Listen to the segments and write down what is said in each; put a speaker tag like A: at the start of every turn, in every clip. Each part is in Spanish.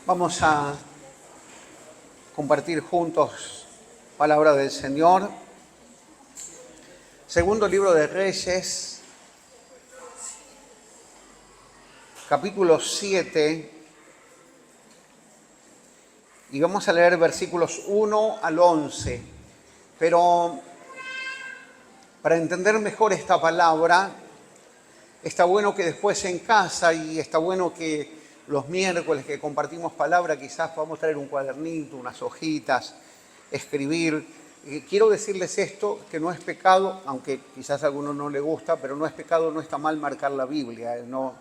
A: Vamos a compartir juntos palabra del Señor. Segundo libro de Reyes, capítulo 7, y vamos a leer versículos 1 al 11. Pero para entender mejor esta palabra, está bueno que después en casa, y está bueno que los miércoles que compartimos palabra, quizás podamos traer un cuadernito, unas hojitas, escribir. Quiero decirles esto, que no es pecado, aunque quizás a alguno no le gusta, pero no es pecado, no está mal marcar la Biblia. No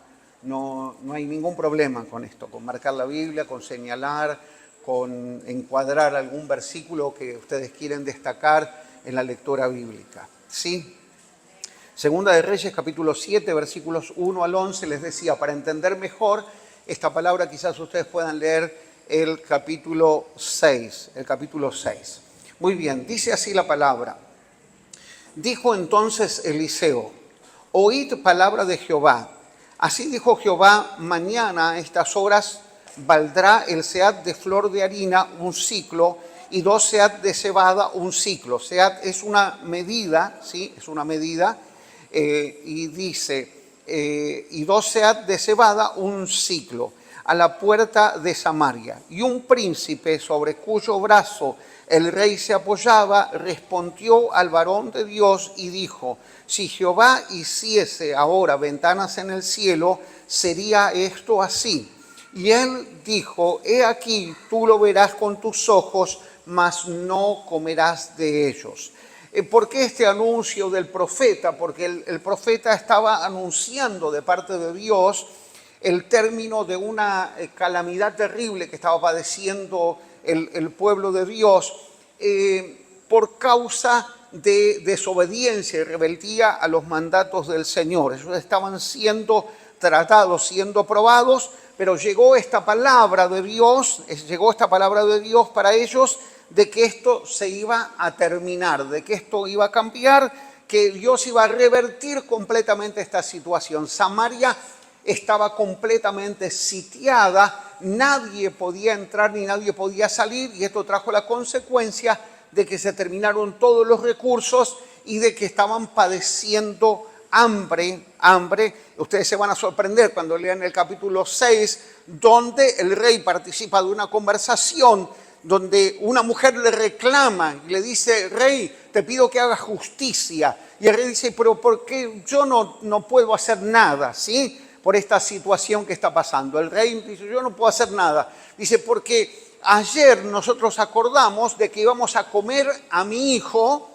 A: hay ningún problema con esto, con marcar la Biblia, con señalar, con encuadrar algún versículo que ustedes quieren destacar en la lectura bíblica. ¿Sí? Segunda de Reyes, capítulo 7, versículos 1 al 11, les decía, para entender mejor esta palabra, quizás ustedes puedan leer el capítulo 6. Muy bien, dice así la palabra. Dijo entonces Eliseo, oíd palabra de Jehová. Así dijo Jehová, mañana a estas horas valdrá el sead de flor de harina un siclo y 2 sead de cebada un siclo. Sead es una medida, ¿sí? Es una medida, y dice... y 2 sead de cebada un siclo, a la puerta de Samaria. Y un príncipe sobre cuyo brazo el rey se apoyaba, respondió al varón de Dios y dijo, si Jehová hiciese ahora ventanas en el cielo, sería esto así. Y él dijo, he aquí, tú lo verás con tus ojos, mas no comerás de ellos. ¿Por qué este anuncio del profeta? Porque el profeta estaba anunciando de parte de Dios el término de una calamidad terrible que estaba padeciendo el pueblo de Dios por causa de desobediencia y rebeldía a los mandatos del Señor. Ellos estaban siendo tratados, siendo probados, pero llegó esta palabra de Dios para ellos, de que esto se iba a terminar, de que esto iba a cambiar, que Dios iba a revertir completamente esta situación. Samaria estaba completamente sitiada, nadie podía entrar ni nadie podía salir, y esto trajo la consecuencia de que se terminaron todos los recursos y de que estaban padeciendo hambre. Ustedes se van a sorprender cuando lean el capítulo 6, donde el rey participa de una conversación donde una mujer le reclama y le dice, rey, te pido que hagas justicia. Y el rey dice, pero ¿por qué yo no puedo hacer nada, ¿sí? Por esta situación que está pasando. El rey dice, yo no puedo hacer nada. Dice, porque ayer nosotros acordamos de que íbamos a comer a mi hijo,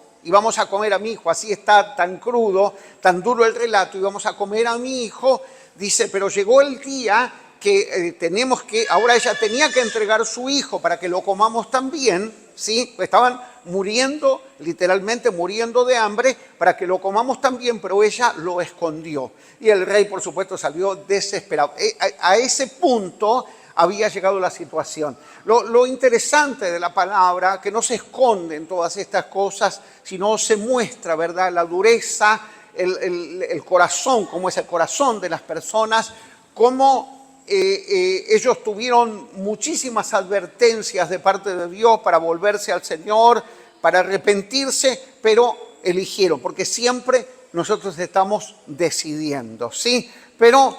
A: así está tan crudo, tan duro el relato, íbamos a comer a mi hijo. Dice, pero llegó el día que ahora ella tenía que entregar su hijo para que lo comamos también, ¿sí? Estaban muriendo, literalmente muriendo de hambre, para que lo comamos también, pero ella lo escondió. Y el rey, por supuesto, salió desesperado. A ese punto había llegado la situación. Lo interesante de la palabra, que no se esconden todas estas cosas, sino se muestra, ¿verdad?, la dureza, el corazón, como es el corazón de las personas, cómo ellos tuvieron muchísimas advertencias de parte de Dios para volverse al Señor, para arrepentirse, pero eligieron, porque siempre nosotros estamos decidiendo, ¿sí? Pero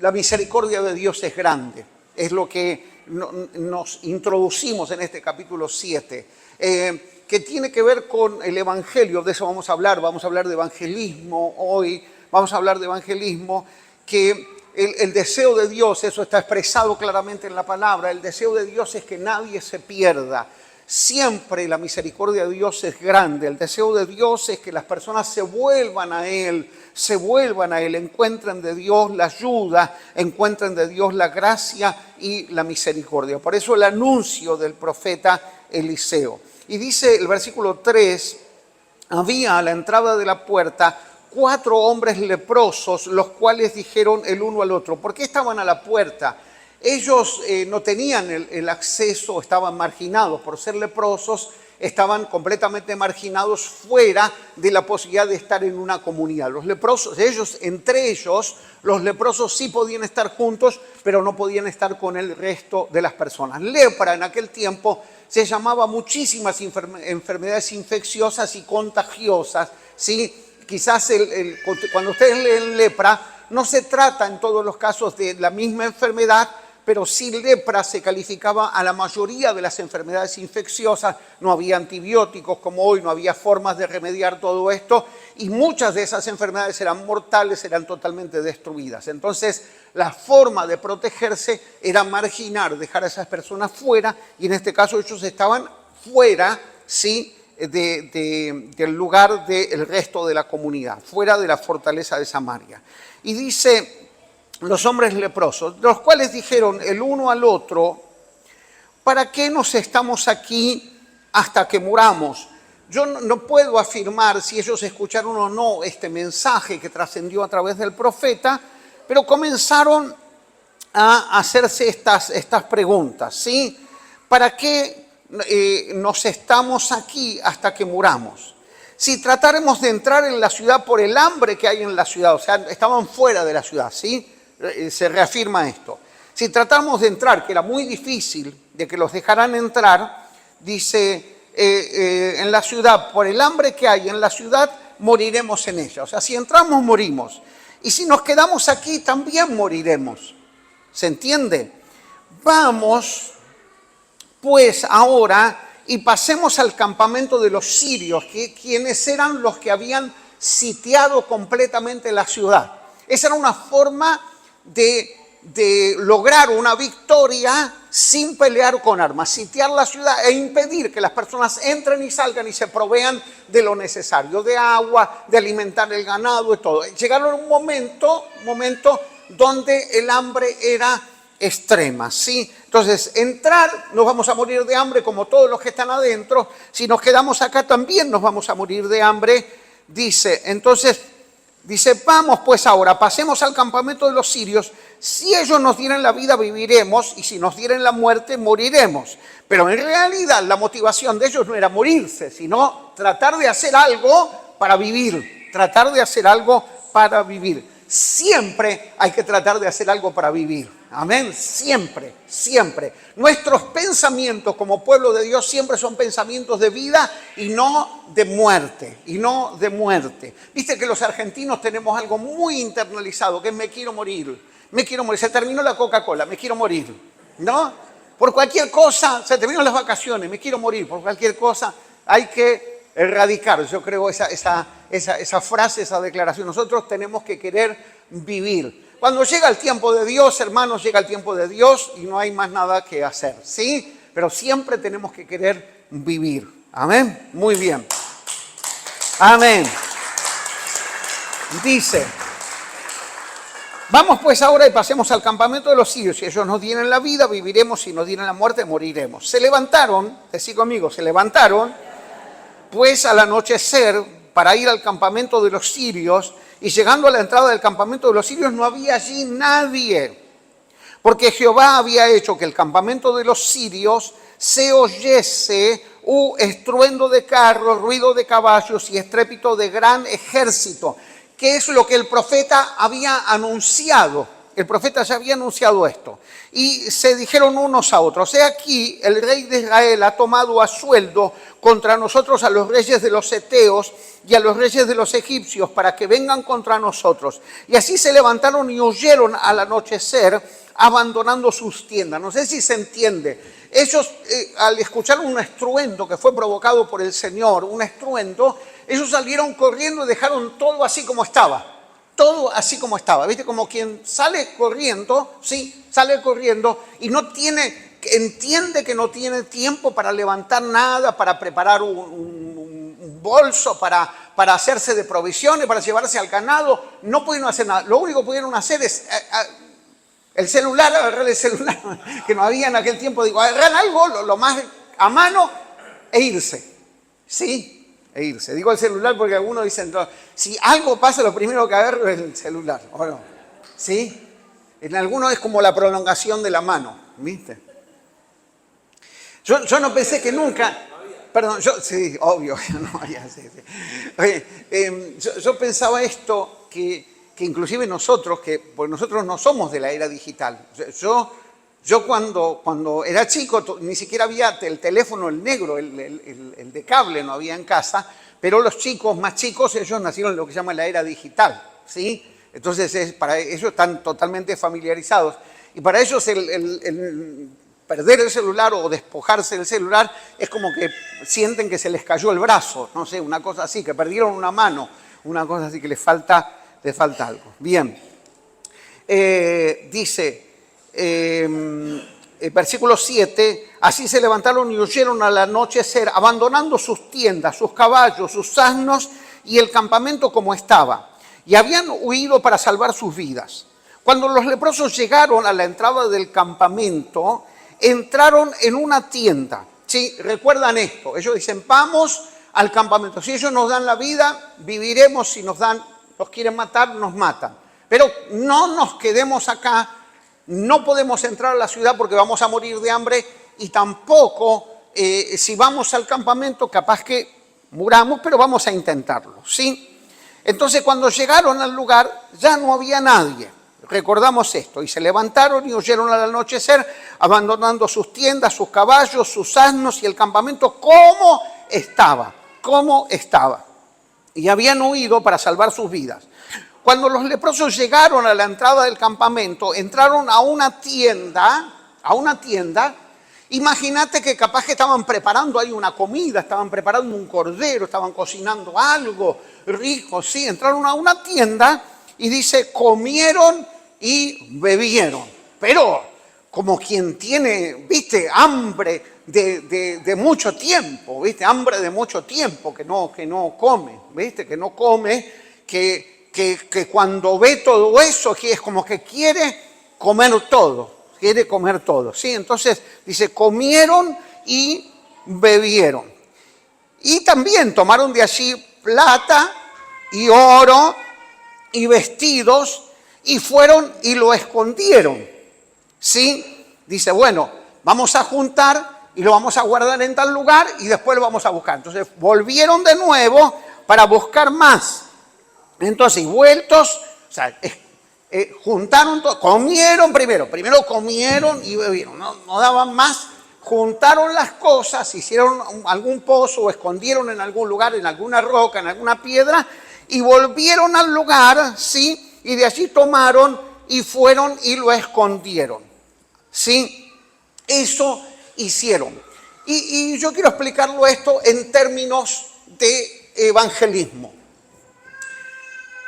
A: la misericordia de Dios es grande, es lo que nos introducimos en este capítulo 7, que tiene que ver con el Evangelio. De eso vamos a hablar de evangelismo hoy, que el deseo de Dios, eso está expresado claramente en la palabra, el deseo de Dios es que nadie se pierda. Siempre la misericordia de Dios es grande, el deseo de Dios es que las personas se vuelvan a Él, encuentren de Dios la ayuda, encuentren de Dios la gracia y la misericordia. Por eso el anuncio del profeta Eliseo. Y dice el versículo 3, había a la entrada de la puerta 4 hombres leprosos, los cuales dijeron el uno al otro. ¿Por qué estaban a la puerta? Ellos no tenían el acceso, estaban marginados por ser leprosos, estaban completamente marginados fuera de la posibilidad de estar en una comunidad. Los leprosos, entre ellos, los leprosos sí podían estar juntos, pero no podían estar con el resto de las personas. Lepra en aquel tiempo se llamaba muchísimas enfermedades infecciosas y contagiosas, ¿sí? Quizás cuando ustedes leen lepra, no se trata en todos los casos de la misma enfermedad, pero sí lepra se calificaba a la mayoría de las enfermedades infecciosas. No había antibióticos como hoy, no había formas de remediar todo esto, y muchas de esas enfermedades eran mortales, eran totalmente destruidas. Entonces, la forma de protegerse era marginar, dejar a esas personas fuera, y en este caso ellos estaban fuera, ¿sí?, del lugar del resto de la comunidad, fuera de la fortaleza de Samaria. Y dice: los hombres leprosos, los cuales dijeron el uno al otro: ¿para qué nos estamos aquí hasta que muramos? Yo no puedo afirmar si ellos escucharon o no este mensaje que trascendió a través del profeta, pero comenzaron a hacerse estas preguntas, ¿sí? ¿Para qué nos estamos aquí hasta que muramos? Si tratáramos de entrar en la ciudad por el hambre que hay en la ciudad, o sea, estaban fuera de la ciudad, ¿sí? Se reafirma esto. Si tratamos de entrar, que era muy difícil de que los dejaran entrar, dice, en la ciudad, por el hambre que hay en la ciudad, moriremos en ella. O sea, si entramos, morimos. Y si nos quedamos aquí, también moriremos. ¿Se entiende? Vamos, pues, ahora y pasemos al campamento de los sirios, quienes eran los que habían sitiado completamente la ciudad. Esa era una forma de lograr una victoria sin pelear con armas, sitiar la ciudad e impedir que las personas entren y salgan y se provean de lo necesario, de agua, de alimentar el ganado y todo. Llegaron a un momento donde el hambre era extrema, ¿sí? Entonces, entrar, nos vamos a morir de hambre como todos los que están adentro. Si nos quedamos acá, también nos vamos a morir de hambre, dice. Entonces, dice, vamos pues ahora, pasemos al campamento de los sirios. Si ellos nos dieren la vida, viviremos, y si nos dieren la muerte, moriremos. Pero en realidad la motivación de ellos no era morirse, sino tratar de hacer algo para vivir, tratar de hacer algo para vivir. Siempre hay que tratar de hacer algo para vivir. Amén, siempre, siempre. Nuestros pensamientos como pueblo de Dios siempre son pensamientos de vida y no de muerte, Viste que los argentinos tenemos algo muy internalizado, que es me quiero morir, se terminó la Coca-Cola, me quiero morir, ¿no? Por cualquier cosa, se terminaron las vacaciones, me quiero morir, por cualquier cosa hay que erradicar, yo creo, esa frase, esa declaración. Nosotros tenemos que querer vivir. Cuando llega el tiempo de Dios, hermanos, llega el tiempo de Dios y no hay más nada que hacer, ¿sí? Pero siempre tenemos que querer vivir. Amén. Muy bien. Amén. Dice, vamos pues ahora y pasemos al campamento de los sirios. Si ellos nos dieren la vida, viviremos. Si nos dieren la muerte, moriremos. Se levantaron, decí conmigo, se levantaron, pues al anochecer, para ir al campamento de los sirios. Y llegando a la entrada del campamento de los sirios, no había allí nadie, porque Jehová había hecho que el campamento de los sirios se oyese estruendo de carros, ruido de caballos y estrépito de gran ejército, que es lo que el profeta había anunciado. El profeta ya había anunciado esto. Y se dijeron unos a otros: he aquí, el rey de Israel ha tomado a sueldo contra nosotros a los reyes de los heteos y a los reyes de los egipcios para que vengan contra nosotros. Y así se levantaron y huyeron al anochecer, abandonando sus tiendas. No sé si se entiende. Ellos, al escuchar un estruendo que fue provocado por el Señor, un estruendo, ellos salieron corriendo y dejaron todo así como estaba. Todo así como estaba, ¿viste? Como quien sale corriendo, ¿sí? Sale corriendo y entiende que no tiene tiempo para levantar nada, para preparar un bolso, para hacerse de provisiones, para llevarse al ganado. No pudieron hacer nada. Lo único que pudieron hacer es agarrar el celular, que no había en aquel tiempo. Digo, agarrar algo, lo más a mano e irse, ¿sí? E irse. Digo el celular porque algunos dicen, si algo pasa, lo primero que agarro es el celular, ¿o no? ¿Sí? En algunos es como la prolongación de la mano, ¿viste? Yo no pensé que nunca... Perdón, sí, obvio, no había... Sí, sí. Oye, yo pensaba esto, que inclusive nosotros, porque nosotros no somos de la era digital. Yo cuando era chico, ni siquiera había el teléfono, el negro, el de cable no había en casa, pero los chicos más chicos, ellos nacieron en lo que se llama la era digital, ¿sí? Entonces, para ellos están totalmente familiarizados. Y para ellos el perder el celular o despojarse del celular es como que sienten que se les cayó el brazo, no sé, una cosa así, que perdieron una mano, una cosa así, que les falta algo. Bien. Dice, versículo 7, así se levantaron y huyeron al anochecer, abandonando sus tiendas, sus caballos, sus asnos y el campamento como estaba. Y habían huido para salvar sus vidas. Cuando los leprosos llegaron a la entrada del campamento, entraron en una tienda. ¿Sí? ¿Recuerdan esto? Ellos dicen, vamos al campamento. Si ellos nos dan la vida, viviremos. Si nos quieren matar, nos matan. Pero no nos quedemos acá. No podemos entrar a la ciudad porque vamos a morir de hambre. Y tampoco, si vamos al campamento, capaz que muramos, pero vamos a intentarlo. ¿Sí? Entonces, cuando llegaron al lugar, ya no había nadie. Recordamos esto, y se levantaron y huyeron al anochecer, abandonando sus tiendas, sus caballos, sus asnos y el campamento como estaba. Y habían huido para salvar sus vidas. Cuando los leprosos llegaron a la entrada del campamento, entraron a una tienda. Imagínate que capaz que estaban preparando ahí una comida, estaban preparando un cordero, estaban cocinando algo rico, sí. Entraron a una tienda y dice, comieron y bebieron. Pero como quien tiene, viste, hambre de mucho tiempo, viste, hambre de mucho tiempo, que no come, viste, que no come, que cuando ve todo eso, que es como que quiere comer todo, ¿sí? Entonces dice, comieron y bebieron. Y también tomaron de allí plata y oro y vestidos y fueron y lo escondieron, ¿sí? Dice, bueno, vamos a juntar y lo vamos a guardar en tal lugar y después lo vamos a buscar. Entonces volvieron de nuevo para buscar más. Entonces, vueltos, o sea, juntaron todo, comieron primero comieron y bebieron, no daban más, juntaron las cosas, hicieron algún pozo o escondieron en algún lugar, en alguna roca, en alguna piedra, y volvieron al lugar, ¿sí? Y de allí tomaron y fueron y lo escondieron, ¿sí? Eso hicieron. Y yo quiero explicarlo esto en términos de evangelismo.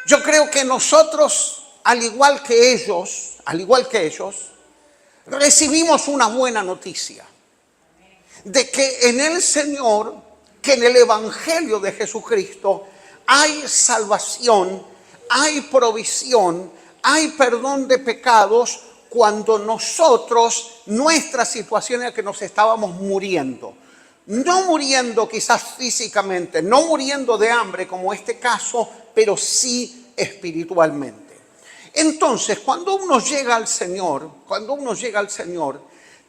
A: Yo creo que nosotros, al igual que ellos, recibimos una buena noticia de que en el Señor, que en el Evangelio de Jesucristo hay salvación, hay provisión, hay perdón de pecados cuando nosotros, nuestra situación era que nos estábamos muriendo. No muriendo quizás físicamente, no muriendo de hambre como este caso, pero sí espiritualmente. Entonces, cuando uno llega al Señor,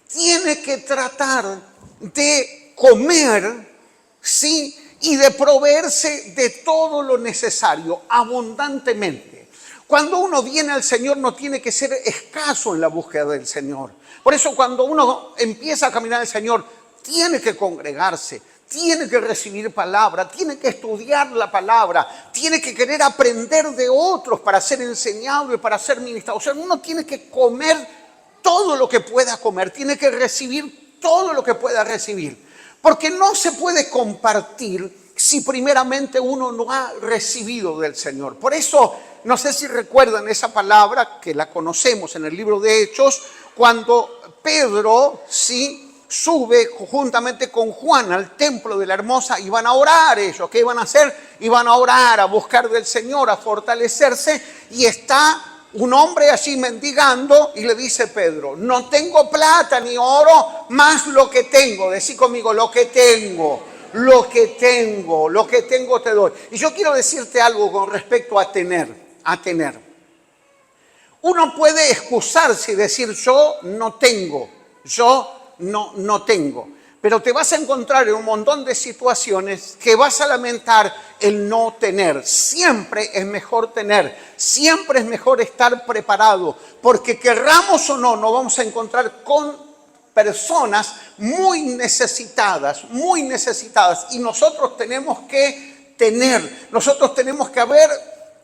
A: tiene que tratar de comer, ¿sí? Y de proveerse de todo lo necesario, abundantemente. Cuando uno viene al Señor no tiene que ser escaso en la búsqueda del Señor. Por eso cuando uno empieza a caminar al Señor, tiene que congregarse, tiene que recibir palabra, tiene que estudiar la palabra, tiene que querer aprender de otros para ser enseñado y para ser ministrado. O sea, uno tiene que comer todo lo que pueda comer, tiene que recibir todo lo que pueda recibir. Porque no se puede compartir si primeramente uno no ha recibido del Señor. Por eso, no sé si recuerdan esa palabra que la conocemos en el libro de Hechos, cuando Pedro, sí, sube juntamente con Juan al templo de la Hermosa y van a orar ellos. ¿Qué iban a hacer? Iban a orar, a buscar del Señor, a fortalecerse, y está un hombre allí mendigando y le dice Pedro, no tengo plata ni oro, más lo que tengo. Decí conmigo, lo que tengo te doy. Y yo quiero decirte algo con respecto a tener. Uno puede excusarse y decir, yo no tengo, no tengo. Pero te vas a encontrar en un montón de situaciones que vas a lamentar el no tener. Siempre es mejor tener, siempre es mejor estar preparado, porque querramos o no, nos vamos a encontrar con personas muy necesitadas, y nosotros tenemos que tener, nosotros tenemos que haber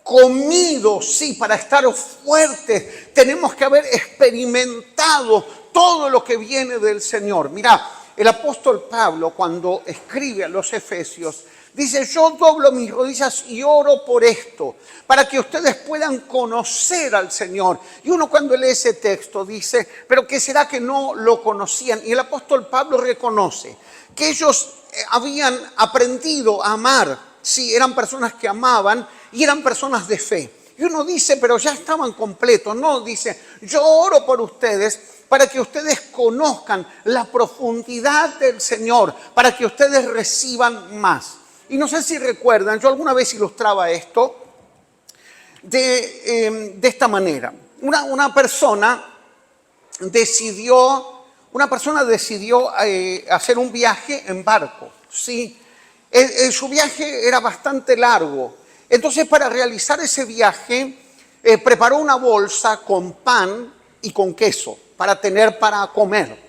A: comido, sí, para estar fuertes, tenemos que haber experimentado todo lo que viene del Señor. Mirá, el apóstol Pablo, cuando escribe a los Efesios, dice, yo doblo mis rodillas y oro por esto, para que ustedes puedan conocer al Señor. Y uno cuando lee ese texto dice, pero ¿qué será que no lo conocían? Y el apóstol Pablo reconoce que ellos habían aprendido a amar. Sí, eran personas que amaban y eran personas de fe. Y uno dice, pero ya estaban completos. No, dice, yo oro por ustedes para que ustedes conozcan la profundidad del Señor, para que ustedes reciban más. Y no sé si recuerdan, yo alguna vez ilustraba esto de esta manera. Una persona decidió hacer un viaje en barco, ¿sí? Su viaje era bastante largo. Entonces, para realizar ese viaje, preparó una bolsa con pan y con queso para tener para comer.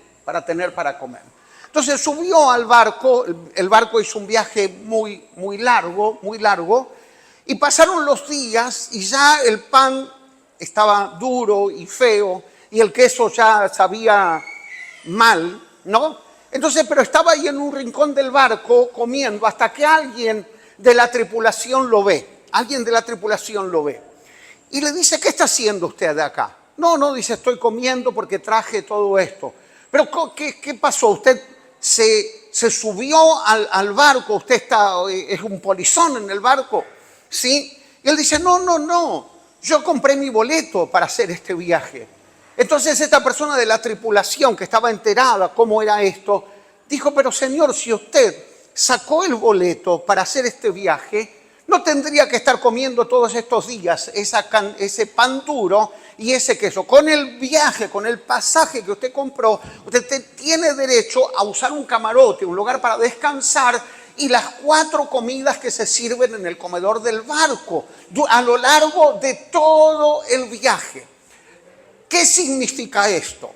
A: Entonces subió al barco, el barco hizo un viaje muy largo, y pasaron los días y ya el pan estaba duro y feo y el queso ya sabía mal, ¿no? Entonces, pero estaba ahí en un rincón del barco comiendo hasta que alguien de la tripulación lo ve. Y le dice, ¿qué está haciendo usted de acá? No, dice, estoy comiendo porque traje todo esto. Pero, ¿qué pasó? Usted se subió al barco, usted es un polizón en el barco, ¿sí? Y él dice, no, yo compré mi boleto para hacer este viaje. Entonces esta persona de la tripulación que estaba enterada cómo era esto, dijo, pero señor, si usted sacó el boleto para hacer este viaje, no tendría que estar comiendo todos estos días ese pan duro y ese queso. Con el viaje, con el pasaje que usted compró, usted tiene derecho a usar un camarote, un lugar para descansar y las 4 comidas que se sirven en el comedor del barco a lo largo de todo el viaje. ¿Qué significa esto?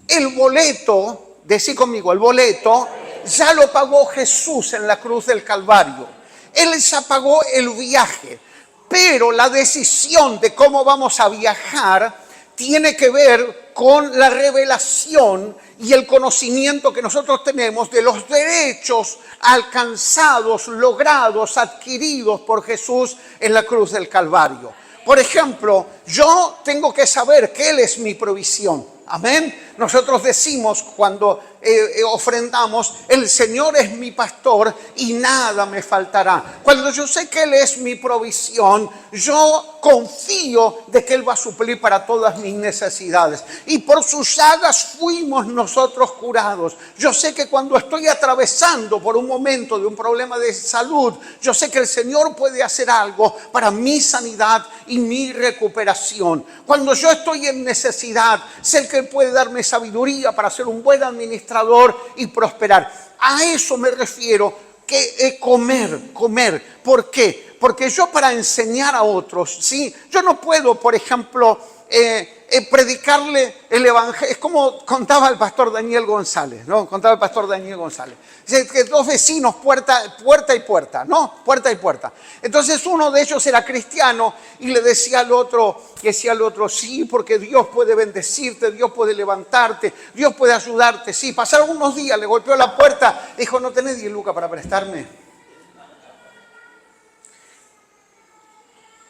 A: El boleto, decí conmigo, el boleto ya lo pagó Jesús en la cruz del Calvario. Él ya pagó el viaje, pero la decisión de cómo vamos a viajar tiene que ver con la revelación y el conocimiento que nosotros tenemos de los derechos alcanzados, logrados, adquiridos por Jesús en la cruz del Calvario. Por ejemplo, yo tengo que saber que Él es mi provisión. Amén. Nosotros decimos cuando ofrendamos, el Señor es mi pastor y nada me faltará. Cuando yo sé que Él es mi provisión, yo confío de que Él va a suplir para todas mis necesidades. Y por sus llagas fuimos nosotros curados. Yo sé que cuando estoy atravesando por un momento de un problema de salud, yo sé que el Señor puede hacer algo para mi sanidad y mi recuperación. Cuando yo estoy en necesidad, sé que Él puede darme sabiduría para ser un buen administrador y prosperar. A eso me refiero, que es comer. ¿Por qué? Porque yo para enseñar a otros, ¿sí? Yo no puedo, por ejemplo, predicarle el evangelio. Es como contaba el pastor Daniel González, ¿no? Dice que 2 vecinos, puerta y puerta, ¿no? Puerta y puerta. Entonces uno de ellos era cristiano y le decía al otro, sí, porque Dios puede bendecirte, Dios puede levantarte, Dios puede ayudarte. Sí, pasaron unos días, le golpeó la puerta, dijo, ¿no tenés 10 lucas para prestarme?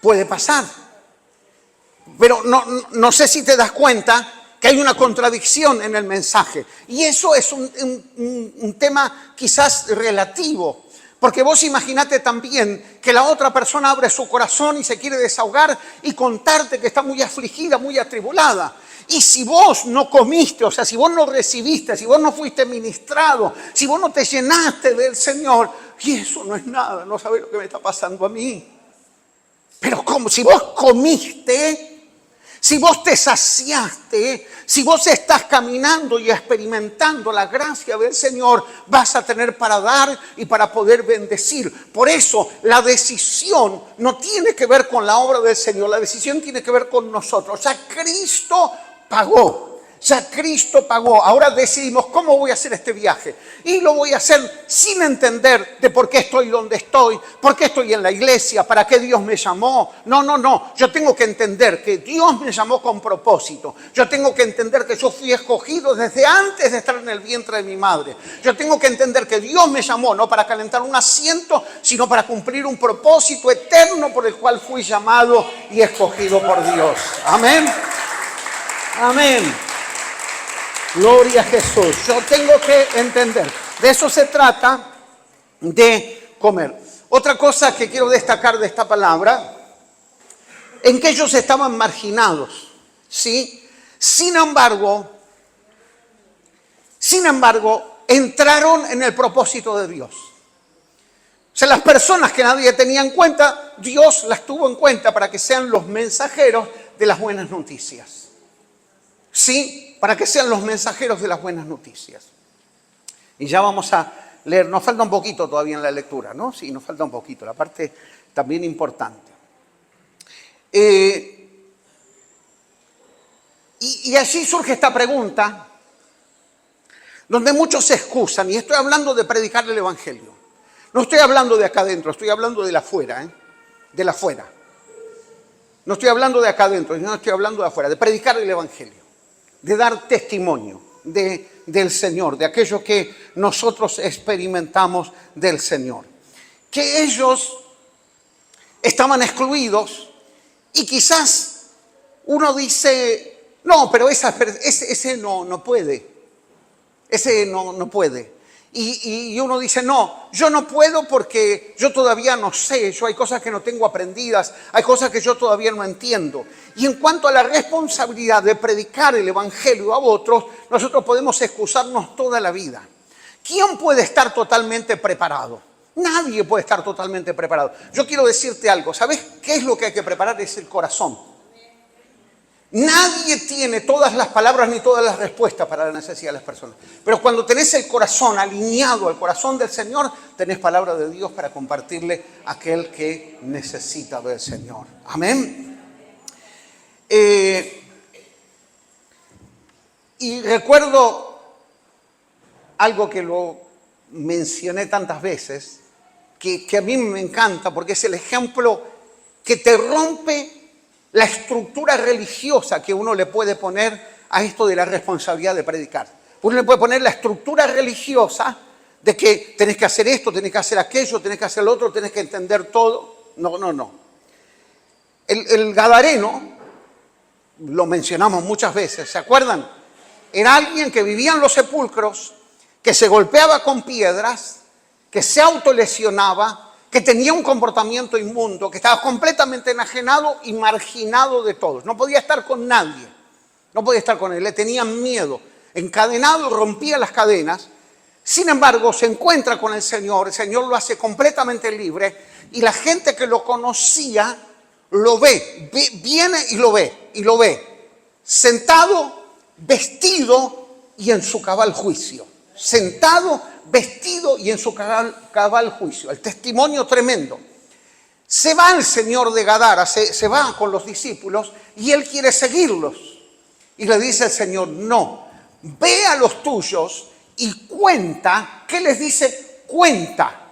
A: Puede pasar. Pero no sé si te das cuenta que hay una contradicción en el mensaje. Y eso es un tema quizás relativo. Porque vos imaginate también que la otra persona abre su corazón y se quiere desahogar y contarte que está muy afligida, muy atribulada. Y si vos no comiste, o sea, si vos no recibiste, si vos no fuiste ministrado, si vos no te llenaste del Señor, y eso no es nada, no sabés lo que me está pasando a mí. Pero como si vos comiste, Si vos te saciaste, si vos estás caminando y experimentando la gracia del Señor, vas a tener para dar y para poder bendecir. Por eso la decisión no tiene que ver con la obra del Señor, la decisión tiene que ver con nosotros. O sea, Cristo pagó. Ya Cristo pagó. Ahora decidimos cómo voy a hacer este viaje. Y lo voy a hacer sin entender de por qué estoy donde estoy, por qué estoy en la iglesia, para qué Dios me llamó. No. Yo tengo que entender que Dios me llamó con propósito. Yo tengo que entender que yo fui escogido desde antes de estar en el vientre de mi madre. Yo tengo que entender que Dios me llamó no para calentar un asiento, sino para cumplir un propósito eterno por el cual fui llamado y escogido por Dios. Amén. Amén. Gloria a Jesús. Yo tengo que entender. De eso se trata, de comer. Otra cosa que quiero destacar de esta palabra, en que ellos estaban marginados, ¿sí? Sin embargo, entraron en el propósito de Dios. O sea, las personas que nadie tenía en cuenta, Dios las tuvo en cuenta para que sean los mensajeros de las buenas noticias. ¿Sí? Para que sean los mensajeros de las buenas noticias. Y ya vamos a leer, nos falta un poquito todavía en la lectura, ¿no? Sí, nos falta un poquito, la parte también importante. Y allí surge esta pregunta, donde muchos se excusan, y estoy hablando de predicar el Evangelio. No estoy hablando de acá adentro, estoy hablando de la afuera, de la afuera. No estoy hablando de acá adentro, no estoy hablando de afuera, de predicar el Evangelio. De dar testimonio del Señor, de aquello que nosotros experimentamos del Señor. Que ellos estaban excluidos y quizás uno dice, no, pero ese no puede, ese no puede. Y uno dice, no, yo no puedo porque yo todavía no sé, hay cosas que no tengo aprendidas, hay cosas que yo todavía no entiendo. Y en cuanto a la responsabilidad de predicar el Evangelio a otros, nosotros podemos excusarnos toda la vida. ¿Quién puede estar totalmente preparado? Nadie puede estar totalmente preparado. Yo quiero decirte algo, ¿sabes qué es lo que hay que preparar? Es el corazón. Nadie tiene todas las palabras ni todas las respuestas para la necesidad de las personas. Pero cuando tenés el corazón alineado al corazón del Señor, tenés palabra de Dios para compartirle a aquel que necesita del Señor. Amén. Y recuerdo algo que lo mencioné tantas veces, que a mí me encanta porque es el ejemplo que te rompe la estructura religiosa que uno le puede poner a esto de la responsabilidad de predicar. Uno le puede poner la estructura religiosa de que tenés que hacer esto, tenés que hacer aquello, tenés que hacer lo otro, tenés que entender todo. No. El gadareno, lo mencionamos muchas veces, ¿se acuerdan? Era alguien que vivía en los sepulcros, que se golpeaba con piedras, que se autolesionaba, que tenía un comportamiento inmundo, que estaba completamente enajenado y marginado de todos. No podía estar con nadie, no podía estar con él, le tenían miedo. Encadenado, rompía las cadenas. Sin embargo, se encuentra con el Señor lo hace completamente libre y la gente que lo conocía lo ve, viene y lo ve, sentado, vestido y en su cabal juicio. Sentado, vestido y en su cabal juicio. El testimonio tremendo. Se va el Señor de Gadara, se va con los discípulos y él quiere seguirlos. Y le dice el Señor, no, ve a los tuyos y cuenta. ¿Qué les dice? Cuenta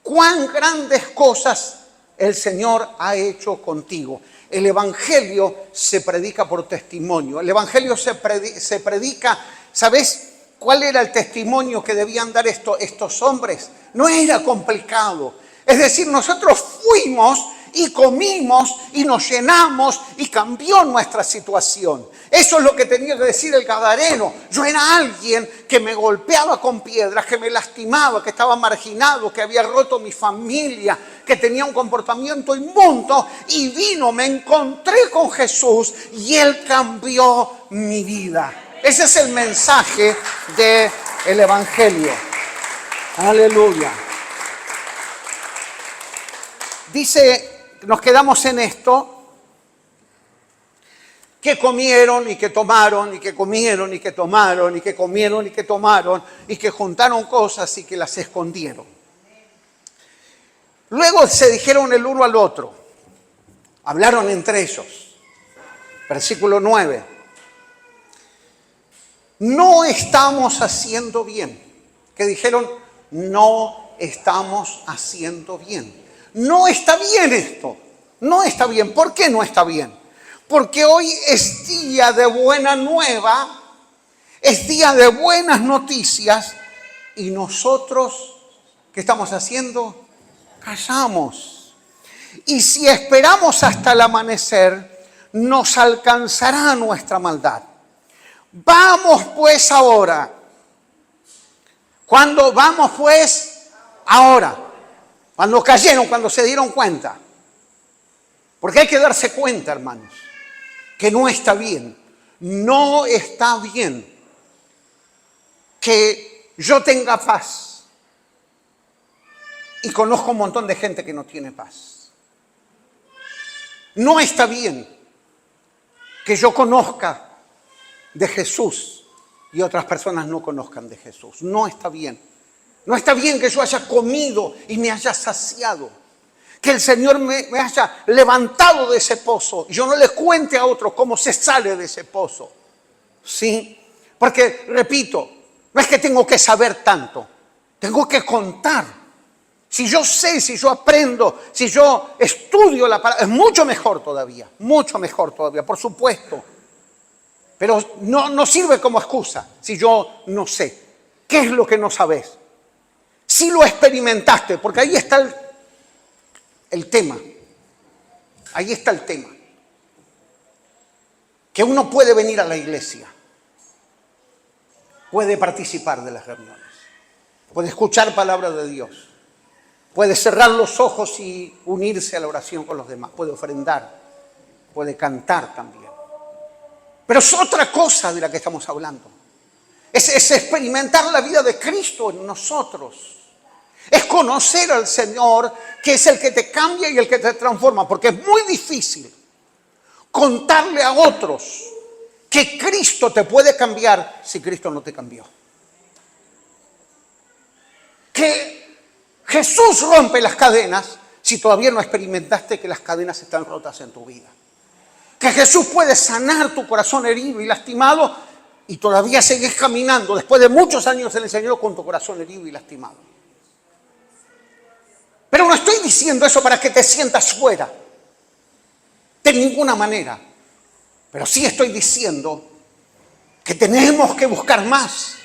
A: cuán grandes cosas el Señor ha hecho contigo. El Evangelio se predica por testimonio. El Evangelio se predica, ¿sabes? ¿Cuál era el testimonio que debían dar estos hombres? No era complicado. Es decir, nosotros fuimos y comimos y nos llenamos y cambió nuestra situación. Eso es lo que tenía que decir el gadareno. Yo era alguien que me golpeaba con piedras, que me lastimaba, que estaba marginado, que había roto mi familia, que tenía un comportamiento inmundo y me encontré con Jesús y Él cambió mi vida. Ese es el mensaje del Evangelio. Aleluya. Dice, nos quedamos en esto. que comieron y que tomaron y que comieron y que tomaron y que comieron y que tomaron y que juntaron cosas y que las escondieron. Luego se dijeron el uno al otro, hablaron entre ellos. Versículo 9. No estamos haciendo bien. Que dijeron, no estamos haciendo bien. No está bien esto. No está bien. ¿Por qué no está bien? Porque hoy es día de buena nueva, es día de buenas noticias y nosotros, ¿qué estamos haciendo? Callamos. Y si esperamos hasta el amanecer, nos alcanzará nuestra maldad. Vamos pues ahora. ¿Cuándo vamos pues? Ahora. Cuando cayeron, cuando se dieron cuenta. Porque hay que darse cuenta, hermanos, que no está bien. No está bien que yo tenga paz. Y conozco un montón de gente que no tiene paz. No está bien que yo conozca de Jesús y otras personas no conozcan de Jesús. No está bien. No está bien que yo haya comido y me haya saciado. Que el Señor me haya levantado de ese pozo y yo no le cuente a otros cómo se sale de ese pozo. ¿Sí? Porque, repito, no es que tengo que saber tanto. Tengo que contar. Si yo sé, si yo aprendo, si yo estudio la palabra, es mucho mejor todavía, por supuesto. Pero no sirve como excusa si yo no sé. ¿Qué es lo que no sabes? Si lo experimentaste, porque ahí está el tema. Ahí está el tema. Que uno puede venir a la iglesia, puede participar de las reuniones, puede escuchar palabra de Dios. Puede cerrar los ojos y unirse a la oración con los demás. Puede ofrendar. Puede cantar también. Pero es otra cosa de la que estamos hablando. Es experimentar la vida de Cristo en nosotros. Es conocer al Señor, que es el que te cambia y el que te transforma. Porque es muy difícil contarle a otros que Cristo te puede cambiar si Cristo no te cambió. Que Jesús rompe las cadenas si todavía no experimentaste que las cadenas están rotas en tu vida. Que Jesús puede sanar tu corazón herido y lastimado y todavía seguís caminando después de muchos años en el Señor con tu corazón herido y lastimado. Pero no estoy diciendo eso para que te sientas fuera. De ninguna manera. Pero sí estoy diciendo que tenemos que buscar más,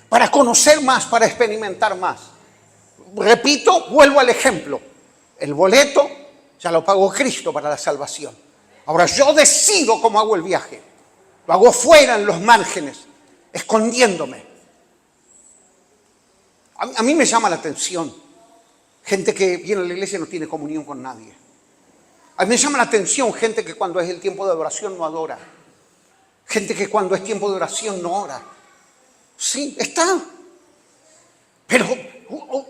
A: para conocer más, para experimentar más. Repito, vuelvo al ejemplo. El boleto ya lo pagó Cristo para la salvación. Ahora yo decido cómo hago el viaje. Lo hago fuera, en los márgenes, escondiéndome. A mí me llama la atención gente que viene a la iglesia y no tiene comunión con nadie. A mí me llama la atención gente que cuando es el tiempo de adoración no adora. Gente que cuando es tiempo de oración no ora. Sí, está. Pero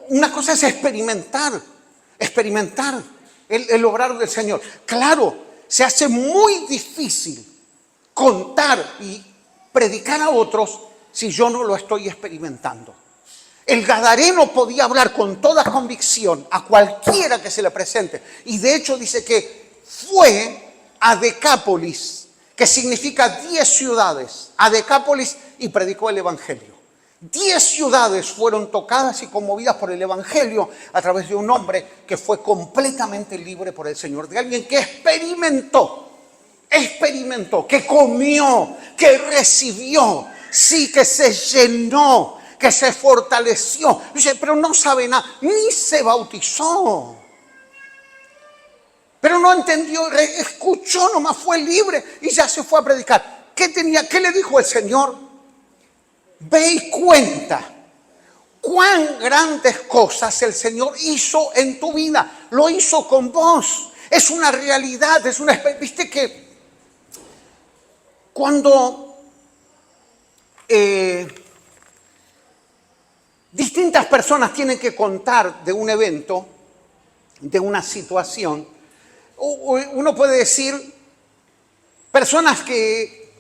A: una cosa es experimentar el obrar del Señor. Claro, se hace muy difícil contar y predicar a otros si yo no lo estoy experimentando. El gadareno podía hablar con toda convicción a cualquiera que se le presente. Y de hecho dice que fue a Decápolis, que significa 10 ciudades, a Decápolis, y predicó el Evangelio. 10 ciudades fueron tocadas y conmovidas por el Evangelio a través de un hombre que fue completamente libre por el Señor, de alguien que experimentó, que comió, que recibió, sí, que se llenó, que se fortaleció. Dice, pero no sabe nada, ni se bautizó. Pero no entendió, escuchó, nomás fue libre y ya se fue a predicar. ¿Qué le dijo el Señor? Ve y cuenta cuán grandes cosas el Señor hizo en tu vida. Lo hizo con vos. Es una realidad, viste que cuando distintas personas tienen que contar de un evento, de una situación, uno puede decir, Personas que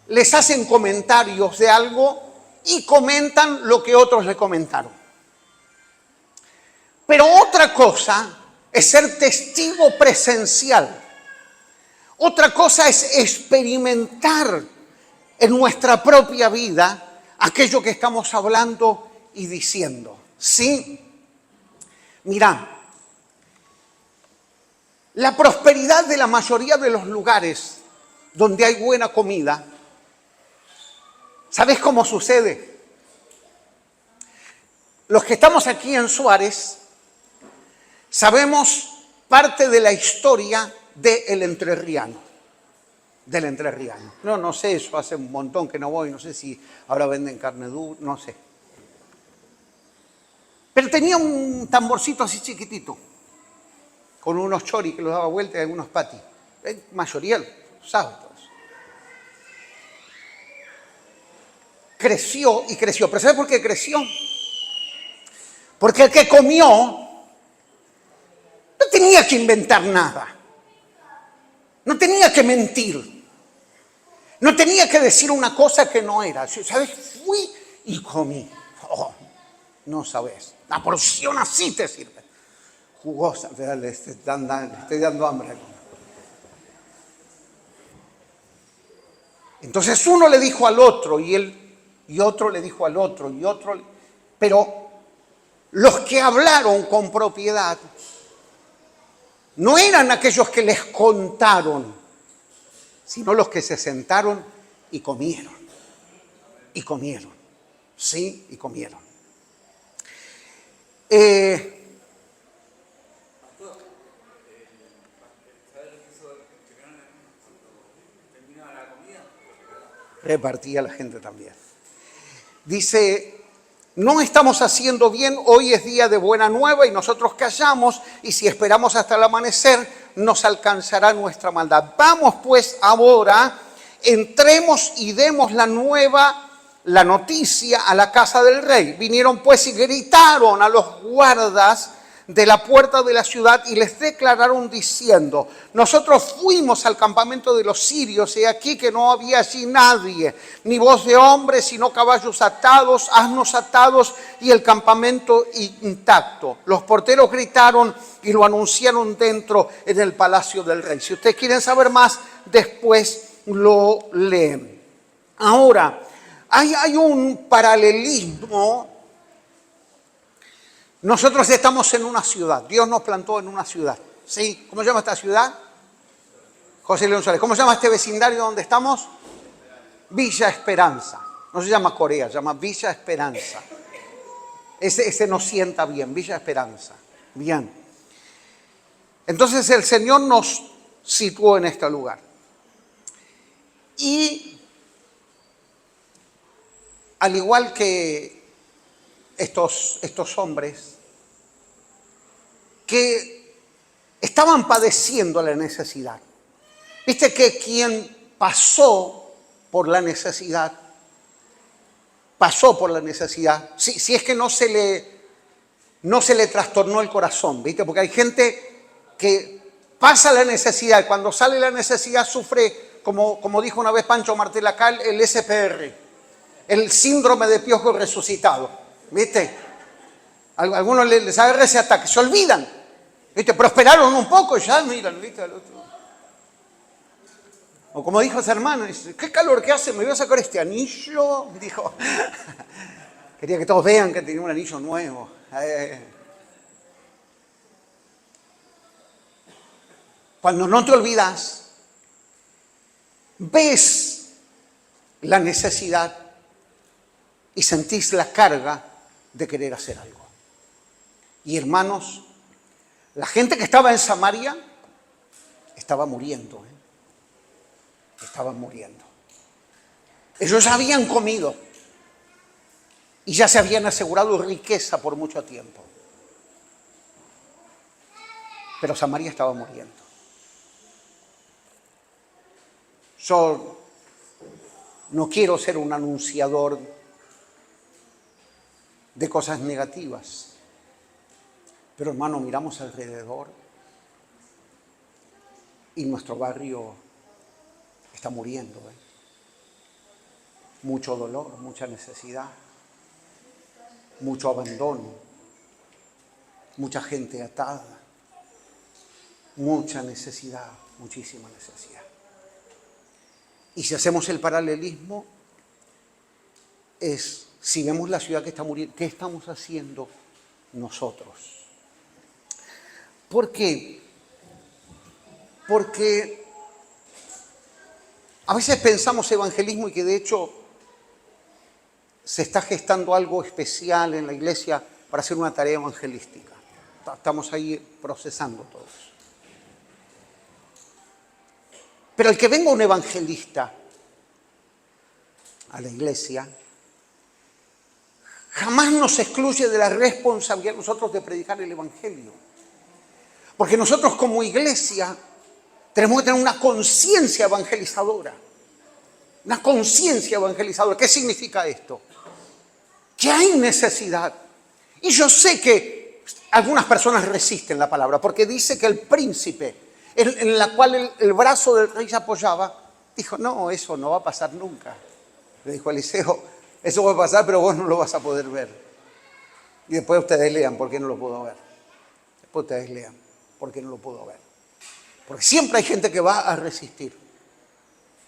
A: les hacen comentarios de algo y comentan lo que otros le comentaron. Pero otra cosa es ser testigo presencial. Otra cosa es experimentar en nuestra propia vida aquello que estamos hablando y diciendo. ¿Sí? Mirá, la prosperidad de la mayoría de los lugares donde hay buena comida, ¿sabes cómo sucede? Los que estamos aquí en Suárez sabemos parte de la historia del entrerriano. No sé, eso hace un montón que no voy, no sé si ahora venden carne dura, no sé. Pero tenía un tamborcito así chiquitito, con unos choris que los daba vuelta y algunos patis. La mayoría lo sabe todo eso. Creció y creció. ¿Pero sabe por qué creció? Porque el que comió no tenía que inventar nada. No tenía que mentir. No tenía que decir una cosa que no era. ¿Sabes? Fui y comí. Oh, no sabes. La porción así te sirve. Jugosa. Le estoy dando hambre. Entonces uno le dijo al otro y otro le dijo al otro y otro. Pero los que hablaron con propiedad no eran aquellos que les contaron, sino los que se sentaron y comieron. Y comieron. Sí, y comieron. Repartía la gente también. Dice, no estamos haciendo bien, hoy es día de buena nueva y nosotros callamos, y si esperamos hasta el amanecer nos alcanzará nuestra maldad. Vamos pues ahora, entremos y demos la noticia a la casa del rey. Vinieron pues y gritaron a los guardas de la puerta de la ciudad y les declararon diciendo, nosotros fuimos al campamento de los sirios y aquí que no había allí nadie, ni voz de hombre, sino caballos atados, asnos atados y el campamento intacto. Los porteros gritaron y lo anunciaron dentro en el palacio del rey. Si ustedes quieren saber más, después lo leen. Ahora, hay un paralelismo. Nosotros estamos en una ciudad, Dios nos plantó en una ciudad, ¿sí? ¿Cómo se llama esta ciudad? José León Suárez. ¿Cómo se llama este vecindario donde estamos? Villa Esperanza. No se llama Corea, se llama Villa Esperanza. Ese nos sienta bien, Villa Esperanza. Bien. Entonces el Señor nos situó en este lugar. Y al igual que estos hombres que estaban padeciendo la necesidad. Viste que quien pasó por la necesidad, si es que no se le trastornó el corazón, ¿viste? Porque hay gente que pasa la necesidad y cuando sale la necesidad sufre, como dijo una vez Pancho Martel acá, el SPR, el síndrome de piojo resucitado, ¿viste? A algunos les agarra ese ataque, se olvidan, ¿viste? Prosperaron un poco y ya miran, ¿viste? Al otro. O como dijo ese hermano, dice, qué calor que hace, me voy a sacar este anillo. Dijo, quería que todos vean que tenía un anillo nuevo. Cuando no te olvidas, ves la necesidad y sentís la carga de querer hacer algo. Y hermanos, la gente que estaba en Samaria estaba muriendo. Estaban muriendo. Ellos ya habían comido y ya se habían asegurado riqueza por mucho tiempo. Pero Samaria estaba muriendo. Yo no quiero ser un anunciador de cosas negativas. Pero hermano, miramos alrededor y nuestro barrio está muriendo. Mucho dolor, mucha necesidad, mucho abandono, mucha gente atada, mucha necesidad, muchísima necesidad. Y si hacemos el paralelismo, es, si vemos la ciudad que está muriendo, ¿qué estamos haciendo nosotros? ¿Por qué? Porque a veces pensamos evangelismo y que de hecho se está gestando algo especial en la iglesia para hacer una tarea evangelística. Estamos ahí procesando todo eso. Pero el que venga un evangelista a la iglesia jamás nos excluye de la responsabilidad nosotros de predicar el evangelio. Porque nosotros como iglesia tenemos que tener una conciencia evangelizadora. Una conciencia evangelizadora. ¿Qué significa esto? Que hay necesidad. Y yo sé que algunas personas resisten la palabra, porque dice que el príncipe, en la cual el brazo del rey se apoyaba, dijo, no, eso no va a pasar nunca. Le dijo a Eliseo, eso va a pasar, pero vos no lo vas a poder ver. Y después ustedes lean por qué no lo puedo ver. Después ustedes lean por qué no lo puedo ver. Porque siempre hay gente que va a resistir.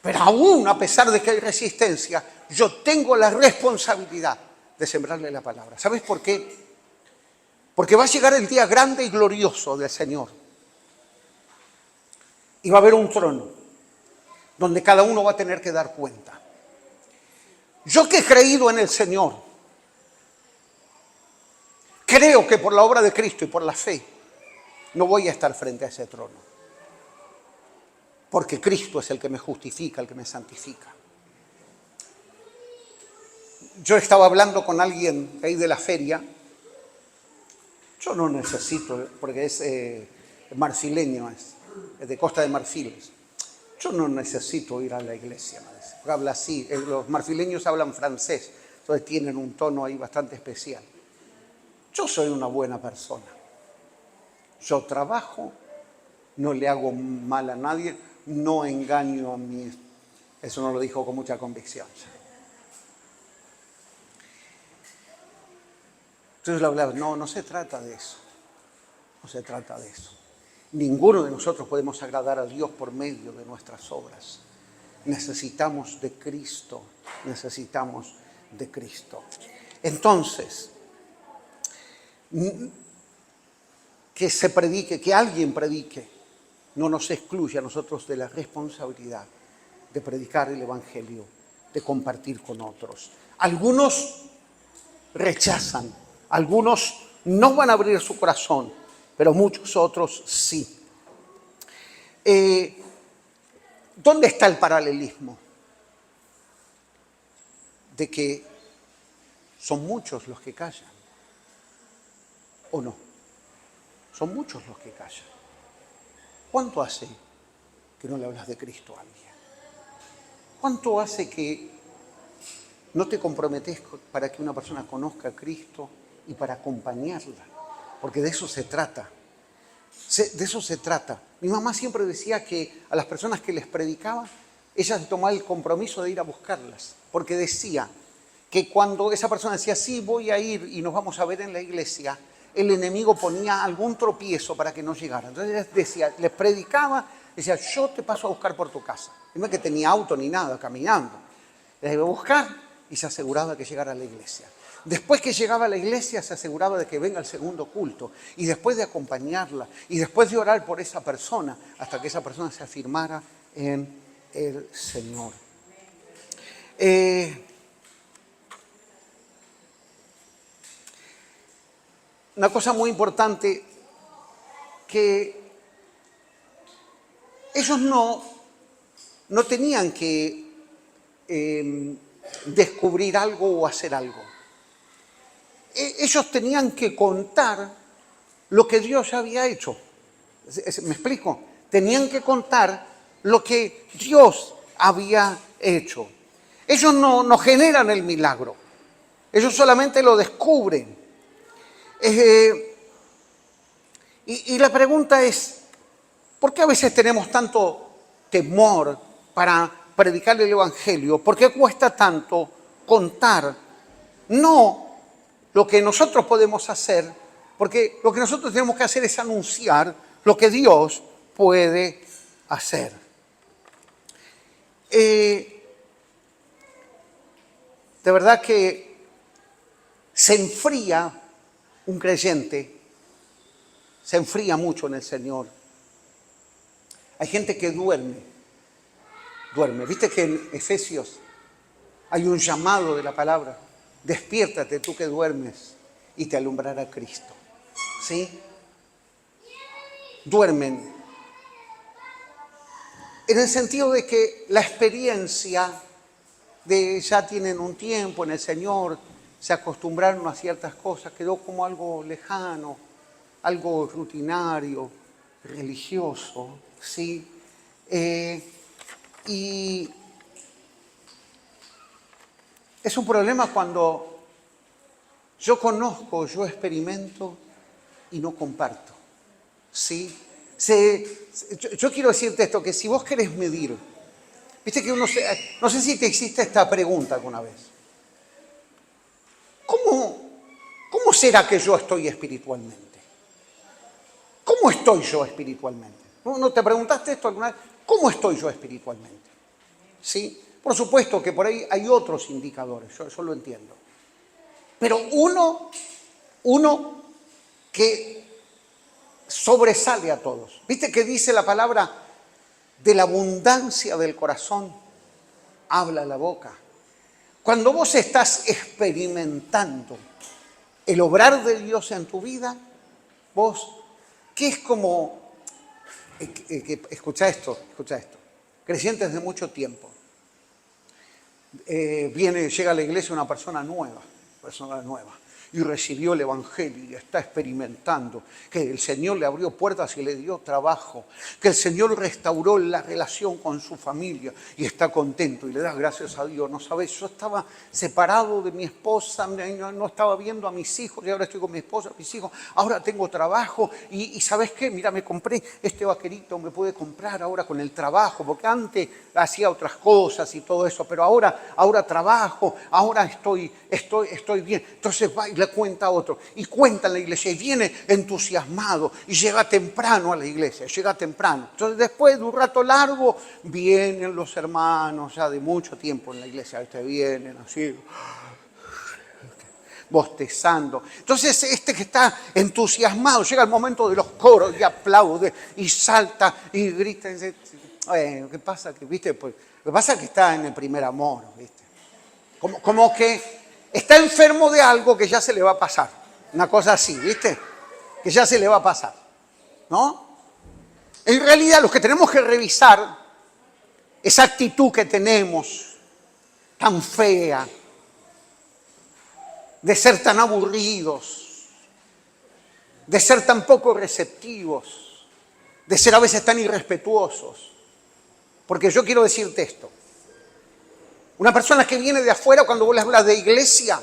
A: Pero aún a pesar de que hay resistencia, yo tengo la responsabilidad de sembrarle la palabra. ¿Sabes por qué? Porque va a llegar el día grande y glorioso del Señor. Y va a haber un trono donde cada uno va a tener que dar cuenta. Yo que he creído en el Señor, creo que por la obra de Cristo y por la fe, no voy a estar frente a ese trono. Porque Cristo es el que me justifica, el que me santifica. Yo estaba hablando con alguien ahí de la feria. Yo no necesito, porque es marfileño, es de Costa de Marfil. Yo no necesito ir a la iglesia, me dice. Habla así, los marfileños hablan francés, entonces tienen un tono ahí bastante especial. Yo soy una buena persona. Yo trabajo, no le hago mal a nadie, no engaño a mí. Eso no lo dijo con mucha convicción. Entonces le hablaba, no se trata de eso. No se trata de eso. Ninguno de nosotros podemos agradar a Dios por medio de nuestras obras. Necesitamos de Cristo. Necesitamos de Cristo. Entonces, que se predique, que alguien predique, no nos excluye a nosotros de la responsabilidad de predicar el Evangelio, de compartir con otros. Algunos rechazan, algunos no van a abrir su corazón, pero muchos otros sí. ¿Dónde está el paralelismo? De que son muchos los que callan, ¿o no? Son muchos los que callan. ¿Cuánto hace que no le hablas de Cristo a alguien? ¿Cuánto hace que no te comprometes para que una persona conozca a Cristo y para acompañarla? Porque de eso se trata. De eso se trata. Mi mamá siempre decía que a las personas que les predicaba, ella se tomaba el compromiso de ir a buscarlas. Porque decía que cuando esa persona decía, sí, voy a ir y nos vamos a ver en la iglesia, el enemigo ponía algún tropiezo para que no llegara. Entonces decía, les predicaba, decía, yo te paso a buscar por tu casa. No es que tenía auto ni nada, caminando. Les iba a buscar y se aseguraba que llegara a la iglesia. Después que llegaba a la iglesia se aseguraba de que venga el segundo culto. Y después de acompañarla y después de orar por esa persona hasta que esa persona se afirmara en el Señor. Una cosa muy importante, que ellos no tenían que descubrir algo o hacer algo. Ellos tenían que contar lo que Dios había hecho. ¿Me explico? Tenían que contar lo que Dios había hecho. Ellos no generan el milagro. Ellos solamente lo descubren. Y la pregunta es, ¿por qué a veces tenemos tanto temor para predicar el Evangelio? ¿Por qué cuesta tanto contar? No lo que nosotros podemos hacer, porque lo que nosotros tenemos que hacer es anunciar lo que Dios puede hacer. De verdad que se enfría un creyente, se enfría mucho en el Señor. Hay gente que duerme. Viste que en Efesios hay un llamado de la palabra. Despiértate tú que duermes y te alumbrará Cristo. ¿Sí? Duermen. En el sentido de que la experiencia de ya tienen un tiempo en el Señor, se acostumbraron a ciertas cosas, quedó como algo lejano, algo rutinario, religioso, ¿sí? Y es un problema cuando yo conozco, yo experimento y no comparto, ¿sí? Yo quiero decirte esto, que si vos querés medir, viste que no sé si te hiciste esta pregunta alguna vez. ¿Cómo será que yo estoy espiritualmente? ¿Cómo estoy yo espiritualmente? ¿No te preguntaste esto alguna vez? ¿Cómo estoy yo espiritualmente? ¿Sí? Por supuesto que por ahí hay otros indicadores, yo lo entiendo. Pero uno que sobresale a todos. ¿Viste que dice la palabra? De la abundancia del corazón habla la boca. Cuando vos estás experimentando el obrar de Dios en tu vida, vos, que es como, escucha esto, creyentes de mucho tiempo, llega a la iglesia una persona nueva, y recibió el Evangelio y está experimentando que el Señor le abrió puertas y le dio trabajo, que el Señor restauró la relación con su familia y está contento y le da gracias a Dios. No sabés, yo estaba separado de mi esposa, no estaba viendo a mis hijos y ahora estoy con mi esposa, mis hijos, ahora tengo trabajo y ¿sabés qué? Mira, me compré este vaquerito, me pude comprar ahora con el trabajo, porque antes hacía otras cosas y todo eso, pero ahora trabajo, ahora estoy bien. Entonces va y le cuenta a otro, y cuenta en la iglesia, y viene entusiasmado, y llega temprano a la iglesia, Entonces después de un rato largo, vienen los hermanos ya de mucho tiempo en la iglesia, vienen así, bostezando. Entonces que está entusiasmado, llega el momento de los coros y aplaude, y salta, y grita, y dice, ¿qué pasa? ¿Viste? Pues, lo que pasa es que está en el primer amor, ¿viste? Como que está enfermo de algo que ya se le va a pasar. Una cosa así, ¿viste? Que ya se le va a pasar, ¿no? En realidad, lo que tenemos que revisar, esa actitud que tenemos, tan fea, de ser tan aburridos, de ser tan poco receptivos, de ser a veces tan irrespetuosos. Porque yo quiero decirte esto. Una persona que viene de afuera, cuando vos le hablas de iglesia,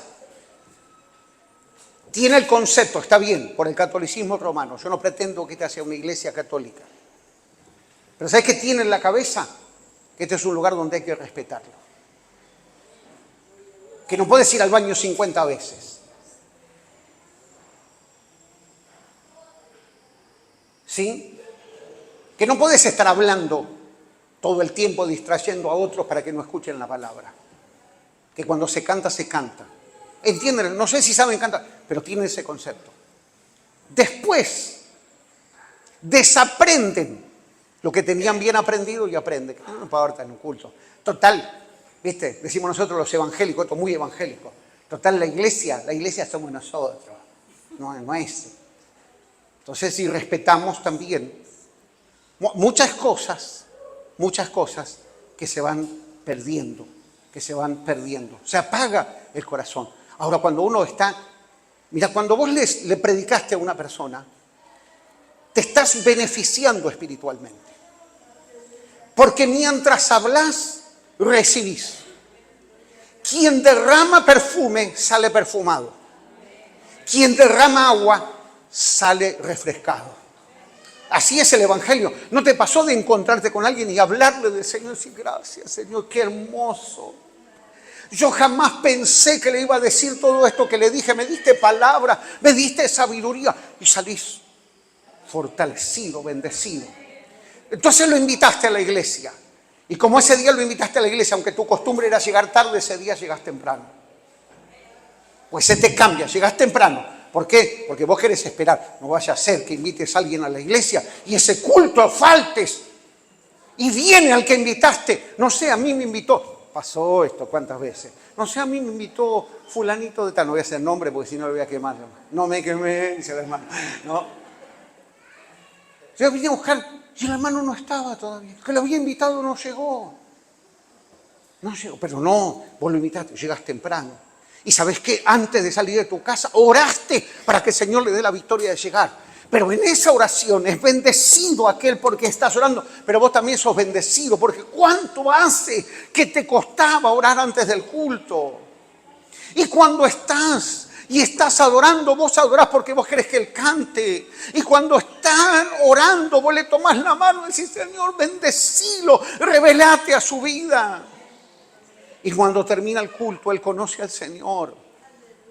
A: tiene el concepto, está bien, por el catolicismo romano. Yo no pretendo que esta sea una iglesia católica. Pero ¿sabes qué tiene en la cabeza? Que este es un lugar donde hay que respetarlo. Que no puedes ir al baño 50 veces. ¿Sí? Que no puedes estar hablando todo el tiempo distrayendo a otros para que no escuchen la palabra. Que cuando se canta, se canta. ¿Entienden? No sé si saben cantar, pero tienen ese concepto. Después, desaprenden lo que tenían bien aprendido y aprenden. No puedo ahorita en un culto. Total, ¿viste? Decimos nosotros los evangélicos, esto es muy evangélico. Total, la iglesia somos nosotros. No es. Entonces, si respetamos también muchas cosas que se van perdiendo, Se apaga el corazón. Ahora, cuando uno está... Mira, cuando vos le predicaste a una persona, te estás beneficiando espiritualmente. Porque mientras hablas, recibís. Quien derrama perfume, sale perfumado. Quien derrama agua, sale refrescado. Así es el Evangelio. ¿No te pasó de encontrarte con alguien y hablarle del Señor y decir, gracias Señor, qué hermoso? Yo jamás pensé que le iba a decir todo esto que le dije. Me diste palabra, me diste sabiduría. Y salís fortalecido, bendecido. Entonces lo invitaste a la iglesia. Y como ese día lo invitaste a la iglesia, aunque tu costumbre era llegar tarde, ese día llegas temprano. Pues se te cambia, llegas temprano. ¿Por qué? Porque vos querés esperar. No vaya a ser que invites a alguien a la iglesia y ese culto faltes. Y viene al que invitaste. No sé, a mí me invitó. Pasó esto cuántas veces. No sé, a mí me invitó fulanito de tal. No voy a hacer nombre porque si no le voy a quemar. No me quemé, dice el hermano. No. Yo vine a buscar y el hermano no estaba todavía. El que lo había invitado no llegó. No llegó, pero no, vos lo invitaste, llegas temprano. Y sabés que antes de salir de tu casa oraste para que el Señor le dé la victoria de llegar. Pero en esa oración es bendecido aquel porque estás orando, pero vos también sos bendecido porque ¿cuánto hace que te costaba orar antes del culto? Y cuando estás adorando, vos adorás porque vos querés que Él cante. Y cuando están orando, vos le tomás la mano y decís, Señor, bendecilo, revelate a su vida. Y cuando termina el culto, Él conoce al Señor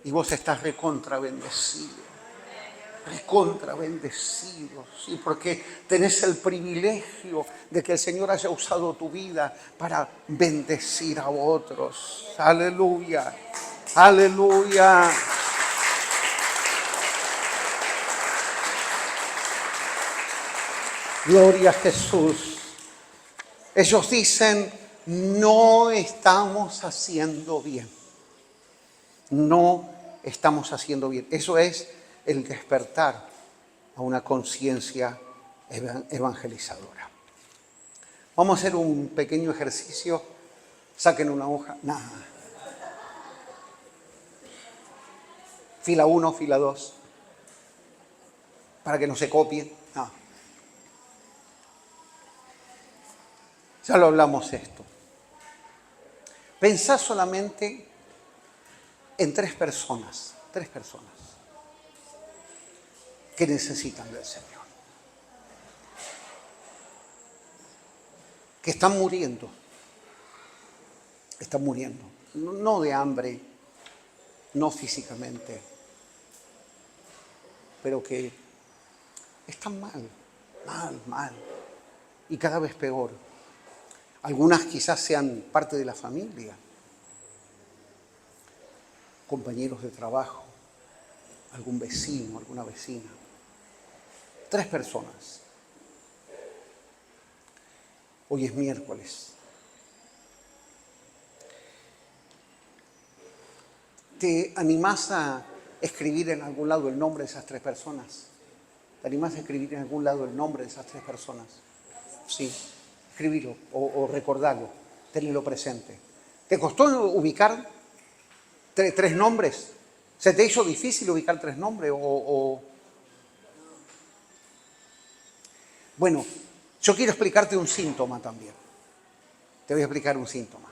A: y vos estás recontra bendecido. Recontra bendecido, sí, porque tenés el privilegio de que el Señor haya usado tu vida para bendecir a otros. Aleluya, aleluya. Gloria a Jesús. Ellos dicen, no estamos haciendo bien. No estamos haciendo bien. Eso es el despertar a una conciencia evangelizadora. Vamos a hacer un pequeño ejercicio. Saquen una hoja. Nada. Fila 1, fila 2. Para que no se copien. No. Ya lo hablamos esto. Pensá solamente en tres personas que necesitan del Señor, que están muriendo, no de hambre, no físicamente, pero que están mal, y cada vez peor. Algunas quizás sean parte de la familia, compañeros de trabajo, algún vecino, alguna vecina. 3 personas. Hoy es miércoles. ¿Te animás a escribir en algún lado el nombre de esas 3 personas? ¿Te animás a escribir en algún lado el nombre de esas 3 personas? Sí, escribilo o recordarlo, tenlo presente. ¿Te costó ubicar 3 nombres? ¿Se te hizo difícil ubicar 3 nombres? Bueno, yo quiero explicarte un síntoma también. Te voy a explicar un síntoma.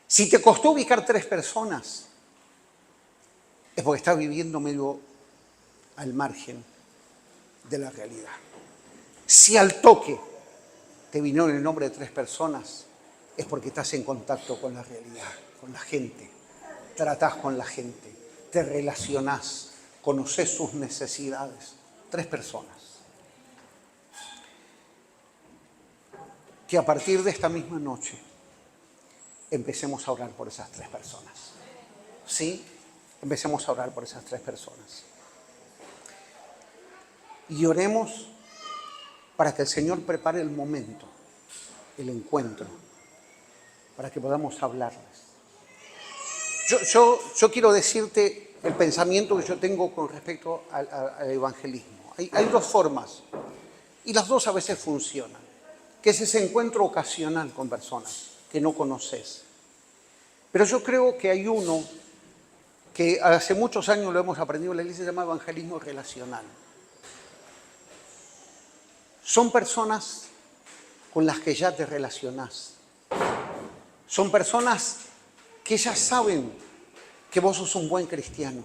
A: Si te costó ubicar 3 personas, es porque estás viviendo medio al margen de la realidad. Si al toque te vino en el nombre de 3 personas, es porque estás en contacto con la realidad, con la gente. Tratás con la gente, te relacionás, conocés sus necesidades. 3 personas. Que a partir de esta misma noche empecemos a orar por esas 3 personas. ¿Sí? Empecemos a orar por esas 3 personas. Y oremos para que el Señor prepare el momento, el encuentro, para que podamos hablarles. Yo quiero decirte el pensamiento que yo tengo con respecto al evangelismo. Hay 2 formas, y las 2 a veces funcionan, que es ese encuentro ocasional con personas que no conoces. Pero yo creo que hay uno que hace muchos años lo hemos aprendido en la iglesia, se llama evangelismo relacional. Son personas con las que ya te relacionás. Son personas que ya saben que vos sos un buen cristiano.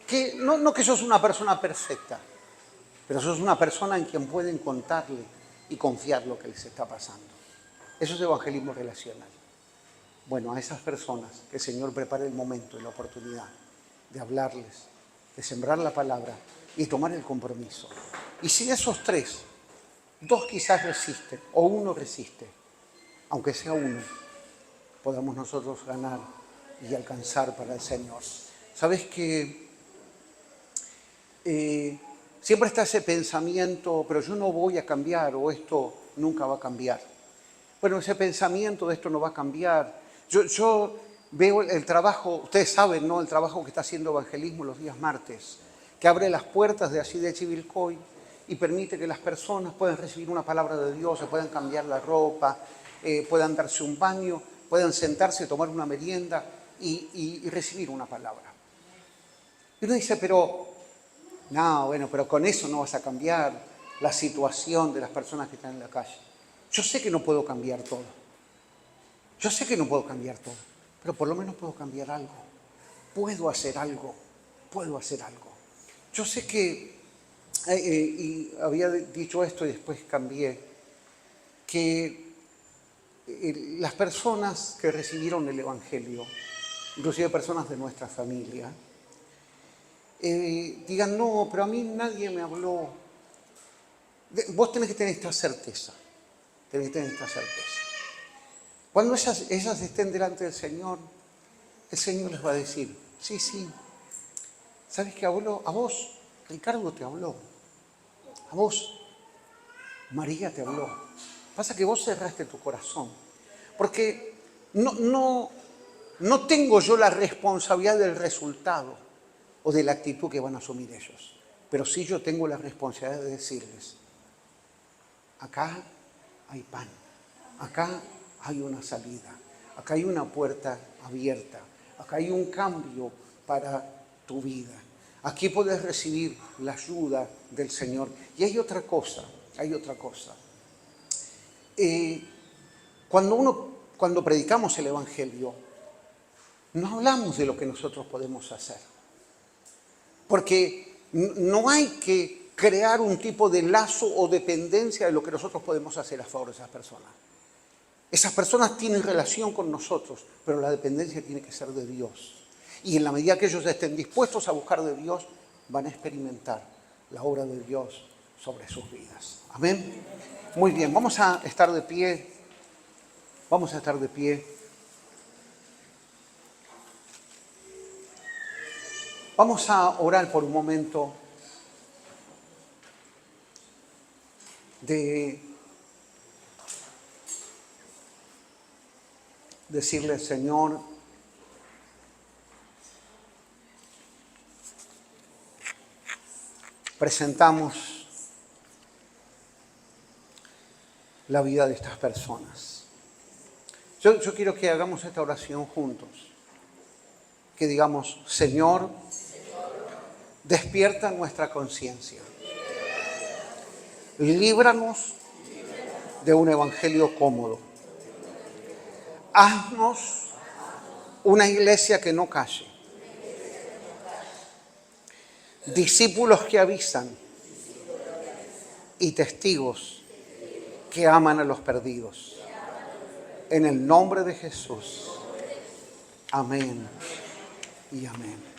A: Que no que sos una persona perfecta, pero sos una persona en quien pueden contarle y confiar lo que les está pasando. Eso es evangelismo relacional. Bueno, a esas personas que el Señor prepare el momento y la oportunidad de hablarles, de sembrar la palabra y tomar el compromiso. Y si de esos tres, dos quizás resisten o uno resiste, aunque sea uno, podamos nosotros ganar y alcanzar para el Señor. ¿Sabes que siempre está ese pensamiento, pero yo no voy a cambiar o esto nunca va a cambiar? Bueno, ese pensamiento de esto no va a cambiar. Yo veo el trabajo, ustedes saben, ¿no? El trabajo que está haciendo Evangelismo los días martes, que abre las puertas de allí de Chivilcoy y permite que las personas puedan recibir una palabra de Dios, se puedan cambiar la ropa, puedan darse un baño, puedan sentarse, tomar una merienda y recibir una palabra. Y uno dice, pero con eso no vas a cambiar la situación de las personas que están en la calle. Yo sé que no puedo cambiar todo. Yo sé que no puedo cambiar todo, pero por lo menos puedo cambiar algo. Puedo hacer algo. Yo sé que, y había dicho esto y después cambié, que las personas que recibieron el Evangelio, inclusive personas de nuestra familia, digan, no, pero a mí nadie me habló. Vos tenés que tener esta certeza. Cuando ellas estén delante del Señor, el Señor les va a decir, sí, ¿sabes qué habló? A vos, Ricardo te habló. A vos, María te habló. Pasa que vos cerraste tu corazón. Porque no tengo yo la responsabilidad del resultado o de la actitud que van a asumir ellos. Pero sí yo tengo la responsabilidad de decirles, acá hay pan, acá hay una salida, acá hay una puerta abierta, acá hay un cambio para tu vida. Aquí puedes recibir la ayuda del Señor. Y hay otra cosa. Cuando predicamos el Evangelio, no hablamos de lo que nosotros podemos hacer. Porque no hay que crear un tipo de lazo o dependencia de lo que nosotros podemos hacer a favor de esas personas. Esas personas tienen relación con nosotros, pero la dependencia tiene que ser de Dios. Y en la medida que ellos estén dispuestos a buscar de Dios, van a experimentar la obra de Dios sobre sus vidas. Amén. Muy bien, vamos a estar de pie. Vamos a orar por un momento de decirle, Señor, presentamos la vida de estas personas. Yo quiero que hagamos esta oración juntos. Que digamos, Señor, despierta nuestra conciencia. Líbranos de un evangelio cómodo. Haznos una iglesia que no calle. Discípulos que avisan y testigos que aman a los perdidos. En el nombre de Jesús. Amén y amén.